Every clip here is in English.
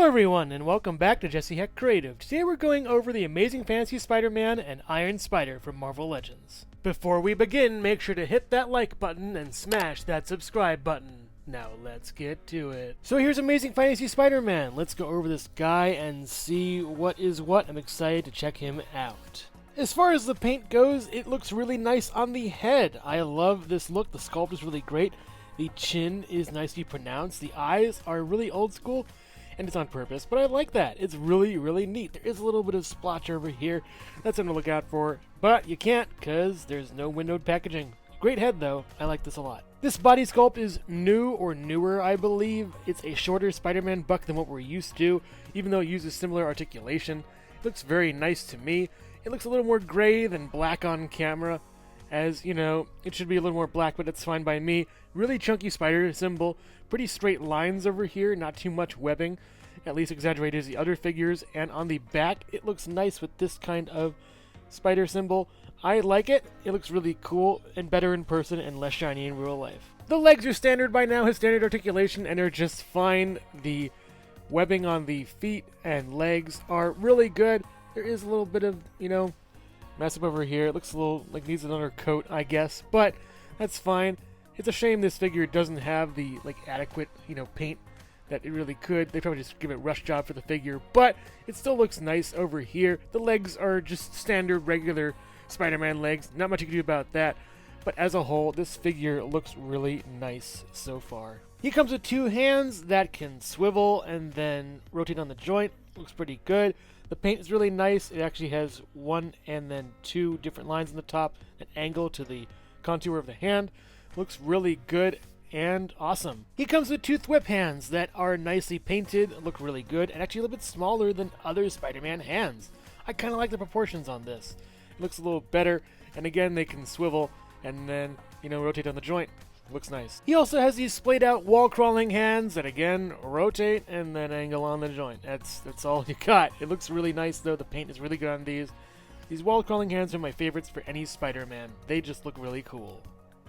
everyone, and welcome back to Jesse Hecht Creative. Today we're going over the Amazing Fantasy Spider-Man and Iron Spider from Marvel Legends. Before we begin, make sure to hit that like button and smash that subscribe button. Now let's get to it. So here's Amazing Fantasy Spider-Man. Let's go over this guy and see what is what. I'm excited to check him out. As far as the paint goes, it looks really nice on the head. I love this look. The sculpt is really great. The chin is nicely pronounced. The eyes are really old school. And it's on purpose, but I like that. It's really, really neat. There is a little bit of splotch over here. That's something to look out for, but you can't because there's no windowed packaging. Great head, though. I like this a lot. This body sculpt is new or newer, I believe. It's a shorter Spider-Man buck than what we're used to, even though it uses similar articulation. It looks very nice to me. It looks a little more gray than black on camera. As, you know, it should be a little more black, but it's fine by me. Really chunky spider symbol. Pretty straight lines over here, not too much webbing. At least exaggerated as the other figures. And on the back, it looks nice with this kind of spider symbol. I like it. It looks really cool and better in person and less shiny in real life. The legs are standard by now, has standard articulation, and are just fine. The webbing on the feet and legs are really good. There is a little bit of, mess up over here. It looks a little like needs another coat, I guess, but that's fine. It's a shame this figure doesn't have the adequate, paint that it really could. They probably just give it a rush job for the figure, but it still looks nice over here. The legs are just standard, regular Spider-Man legs. Not much you can do about that, but as a whole, this figure looks really nice so far. He comes with two hands that can swivel and then rotate on the joint. Looks pretty good. The paint is really nice. It actually has one and then two different lines on the top, an angle to the contour of the hand. Looks really good and awesome. He comes with two thwip hands that are nicely painted, look really good, and actually a little bit smaller than other Spider-Man hands. I kind of like the proportions on this. It looks a little better, and again, they can swivel and then, rotate on the joint. Looks nice. He also has these splayed out wall crawling hands that again rotate and then angle on the joint. That's all you got. It looks really nice though. The paint is really good on these. These wall crawling hands are my favorites for any Spider-Man. They just look really cool.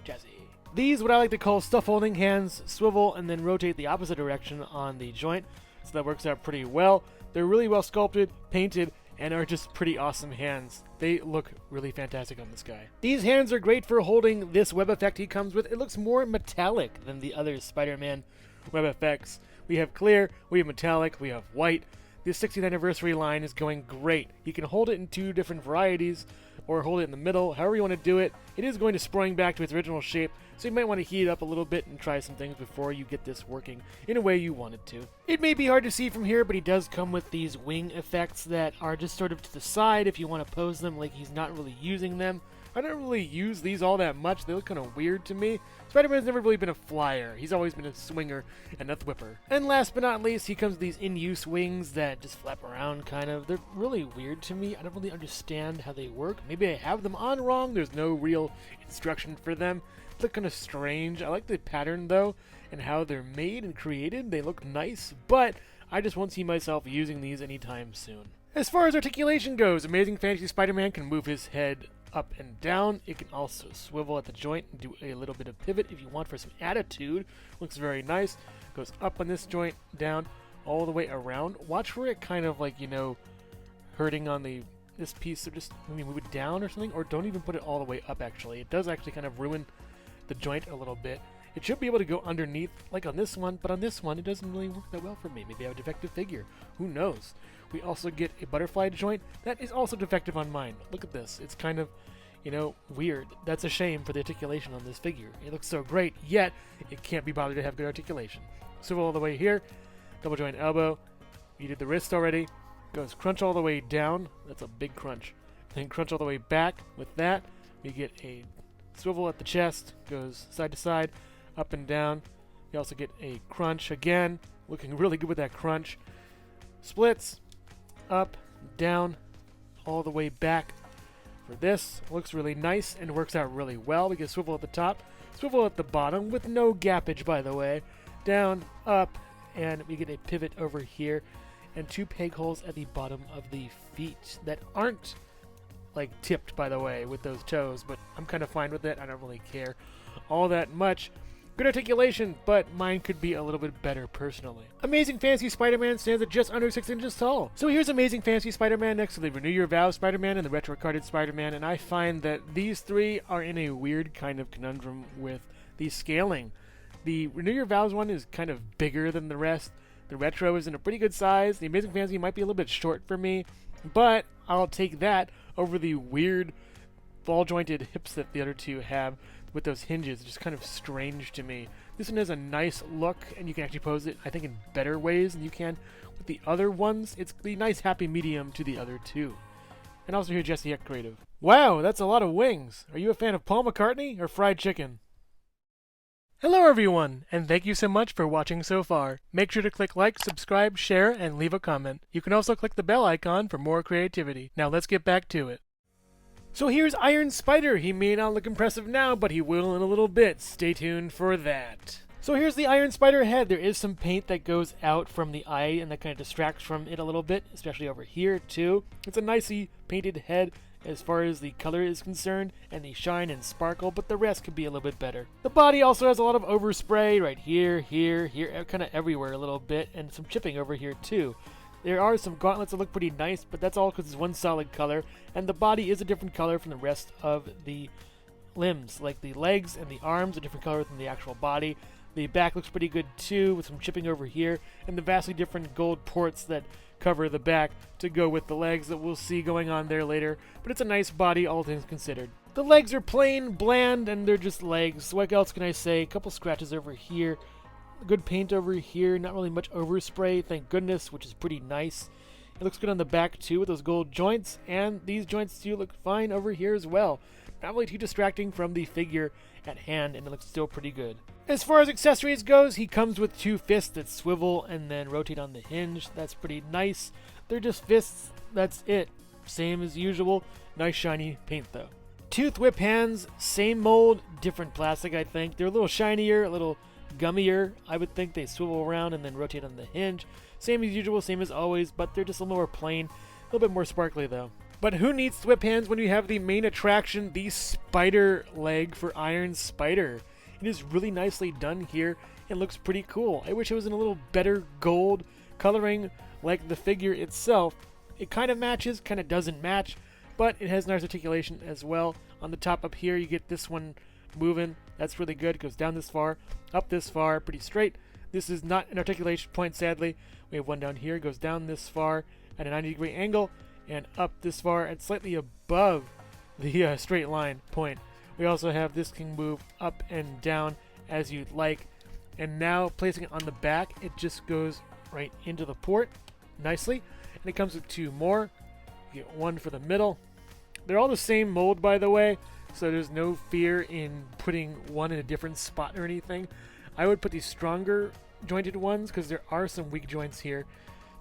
Jazzy. These, what I like to call stuff holding hands, swivel and then rotate the opposite direction on the joint. So that works out pretty well. They're really well sculpted, painted, and are just pretty awesome hands. They look really fantastic on this guy. These hands are great for holding this web effect he comes with. It looks more metallic than the other Spider-Man web effects. We have clear, we have metallic, we have white. This 60th anniversary line is going great. You can hold it in two different varieties or hold it in the middle, however you want to do it. It is going to spring back to its original shape, so you might want to heat it up a little bit and try some things before you get this working in a way you want it to. It may be hard to see from here, but he does come with these wing effects that are just sort of to the side if you want to pose them like he's not really using them. I don't really use these all that much. They look kind of weird to me. Spider-Man's never really been a flyer. He's always been a swinger and a thwipper. And last but not least, he comes with these in-use wings that just flap around kind of. They're really weird to me. I don't really understand how they work. Maybe I have them on wrong. There's no real instruction for them. They look kind of strange. I like the pattern though and how they're made and created. They look nice, but I just won't see myself using these anytime soon. As far as articulation goes, Amazing Fantasy Spider-Man can move his head up and down. It can also swivel at the joint and do a little bit of pivot if you want for some attitude. Looks very nice. Goes up on this joint, down, all the way around. Watch for it kind of hurting on this piece. So just maybe move it down or something, or don't even put it all the way up actually. It does actually kind of ruin the joint a little bit. It should be able to go underneath like on this one, but on this one it doesn't really work that well for me. Maybe I have a defective figure. Who knows? We also get a butterfly joint that is also defective on mine. Look at this. It's kind of, weird. That's a shame for the articulation on this figure. It looks so great, yet it can't be bothered to have good articulation. Swivel all the way here. Double joint elbow. You did the wrist already. Goes crunch all the way down. That's a big crunch. Then crunch all the way back. With that, we get a swivel at the chest. Goes side to side, up and down. We also get a crunch again. Looking really good with that crunch. Splits. Up, down, all the way back. For this, looks really nice and works out really well. We get swivel at the top, swivel at the bottom with no gappage, by the way. Down, up, and we get a pivot over here and two peg holes at the bottom of the feet that aren't tipped, by the way, with those toes, but I'm kind of fine with it. I don't really care all that much. Good articulation, but mine could be a little bit better personally. Amazing Fantasy Spider-Man stands at just under 6 inches tall. So here's Amazing Fantasy Spider-Man next to the Renew Your Vows Spider-Man and the Retro Carded Spider-Man, and I find that these three are in a weird kind of conundrum with the scaling. The Renew Your Vows one is kind of bigger than the rest. The Retro is in a pretty good size. The Amazing Fantasy might be a little bit short for me, but I'll take that over the weird ball-jointed hips that the other two have with those hinges. It's just kind of strange to me. This one has a nice look, and you can actually pose it, I think, in better ways than you can with the other ones. It's the nice happy medium to the other two. And also here, Jesse Hecht Creative. Wow, that's a lot of wings. Are you a fan of Paul McCartney or fried chicken? Hello everyone, and thank you so much for watching so far. Make sure to click like, subscribe, share, and leave a comment. You can also click the bell icon for more creativity. Now let's get back to it. So here's Iron Spider. He may not look impressive now, but he will in a little bit. Stay tuned for that. So here's the Iron Spider head. There is some paint that goes out from the eye, and that kind of distracts from it a little bit, especially over here too. It's a nicely painted head as far as the color is concerned, and the shine and sparkle, but the rest could be a little bit better. The body also has a lot of overspray right here, here, kind of everywhere a little bit, and some chipping over here too. There are some gauntlets that look pretty nice, but that's all because it's one solid color, and the body is a different color from the rest of the limbs. Like the legs and the arms are different color than the actual body. The back looks pretty good too, with some chipping over here, and the vastly different gold ports that cover the back to go with the legs that we'll see going on there later. But it's a nice body, all things considered. The legs are plain, bland, and they're just legs. What else can I say? A couple scratches over here. Good paint over here, not really much overspray, thank goodness, which is pretty nice. It looks good on the back too with those gold joints, and these joints too look fine over here as well. Not really too distracting from the figure at hand, and it looks still pretty good. As far as accessories goes, he comes with two fists that swivel and then rotate on the hinge. That's pretty nice. They're just fists, that's it. Same as usual. Nice shiny paint though. Tooth whip hands, same mold, different plastic I think. They're a little shinier, a little gummier. I would think they swivel around and then rotate on the hinge. Same as usual, same as always, but they're just a little more plain, a little bit more sparkly though. But who needs whip hands when you have the main attraction, the spider leg for Iron Spider? It is really nicely done here. It looks pretty cool. I wish it was in a little better gold coloring like the figure itself. It kind of matches, kind of doesn't match, but it has nice articulation as well. On the top up here, you get this one moving. That's really good. It goes down this far, up this far, pretty straight. This is not an articulation point, sadly. We have one down here. It goes down this far at a 90-degree angle and up this far and slightly above the straight line point. We also have this can move up and down as you'd like. And now placing it on the back, it just goes right into the port nicely. And it comes with two more. You get one for the middle. They're all the same mold, by the way, so there's no fear in putting one in a different spot or anything. I would put these stronger jointed ones because there are some weak joints here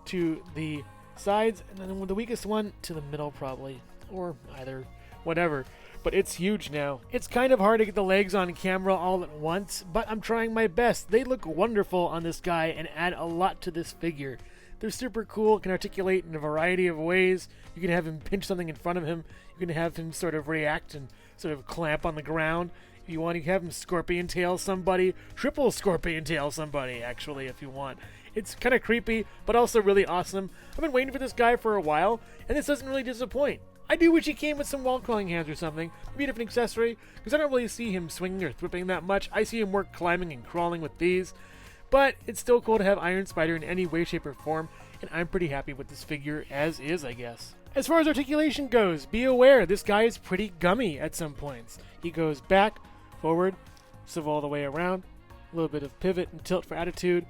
to the sides, and then the weakest one to the middle probably, or either, whatever. But it's huge now. It's kind of hard to get the legs on camera all at once, but I'm trying my best. They look wonderful on this guy and add a lot to this figure. They're super cool, can articulate in a variety of ways. You can have him pinch something in front of him. You can have him sort of react and sort of clamp on the ground. If you want, you can have him scorpion tail somebody. Triple scorpion tail somebody, actually, if you want. It's kind of creepy, but also really awesome. I've been waiting for this guy for a while, and this doesn't really disappoint. I do wish he came with some wall-crawling hands or something. Maybe a different accessory, because I don't really see him swinging or thwipping that much. I see him more climbing and crawling with these. But it's still cool to have Iron Spider in any way, shape, or form, and I'm pretty happy with this figure as is, I guess. As far as articulation goes, be aware, this guy is pretty gummy at some points. He goes back, forward, swivel all the way around, a little bit of pivot and tilt for attitude,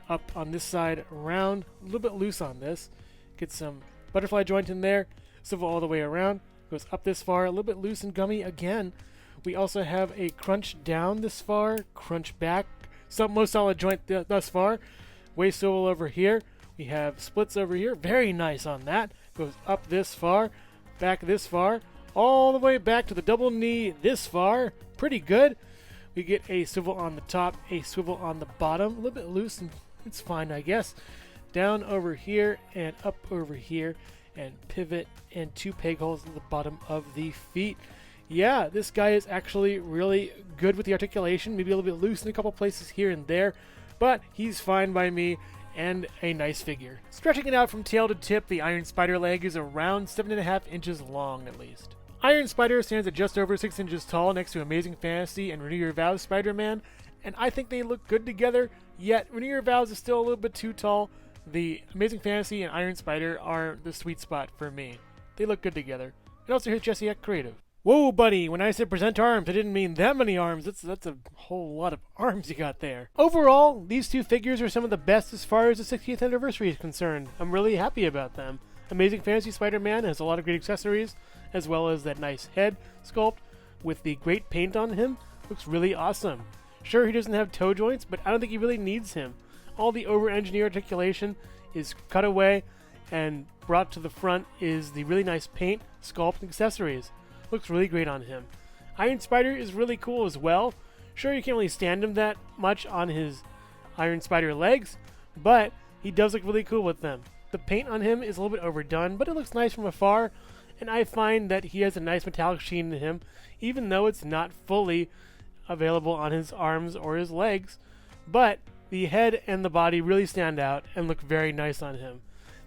up on this side, around, a little bit loose on this, get some butterfly joint in there, swivel all the way around, goes up this far, a little bit loose and gummy again. We also have a crunch down this far, crunch back, most solid joint thus far, waist swivel over here. We have splits over here, very nice on that. Goes up this far, back this far, all the way back to the double knee this far, pretty good. We get a swivel on the top, a swivel on the bottom, a little bit loose, and it's fine, I guess. Down over here and up over here, and pivot and two peg holes at the bottom of the feet. yeah, this guy is actually really good with the articulation, maybe a little bit loose in a couple places here and there, but he's fine by me, and a nice figure. Stretching it out from tail to tip, the Iron Spider leg is around 7.5 inches long at least. Iron Spider stands at just over 6 inches tall next to Amazing Fantasy and Renew Your Vows Spider-Man, and I think they look good together, yet Renew Your Vows is still a little bit too tall. The Amazing Fantasy and Iron Spider are the sweet spot for me. They look good together. And also here's Jesse Hecht Creative. Whoa, buddy, when I said present arms, I didn't mean that many arms. That's a whole lot of arms you got there. Overall, these two figures are some of the best as far as the 60th anniversary is concerned. I'm really happy about them. Amazing Fantasy Spider-Man has a lot of great accessories, as well as that nice head sculpt with the great paint on him. Looks really awesome. Sure, he doesn't have toe joints, but I don't think he really needs him. All the over-engineered articulation is cut away, and brought to the front is the really nice paint, sculpt, and accessories. Looks really great on him. Iron Spider is really cool as well. Sure, you can't really stand him that much on his Iron Spider legs, but he does look really cool with them. The paint on him is a little bit overdone, but it looks nice from afar, and I find that he has a nice metallic sheen to him, even though it's not fully available on his arms or his legs, but the head and the body really stand out and look very nice on him.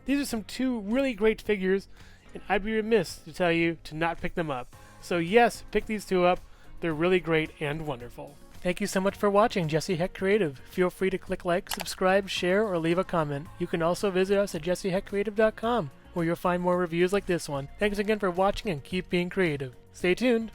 These are some two really great figures, and I'd be remiss to tell you to not pick them up. So yes, pick these two up. They're really great and wonderful. Thank you so much for watching Jesse Hecht Creative. Feel free to click like, subscribe, share, or leave a comment. You can also visit us at jessehechtcreative.com, where you'll find more reviews like this one. Thanks again for watching and keep being creative. Stay tuned.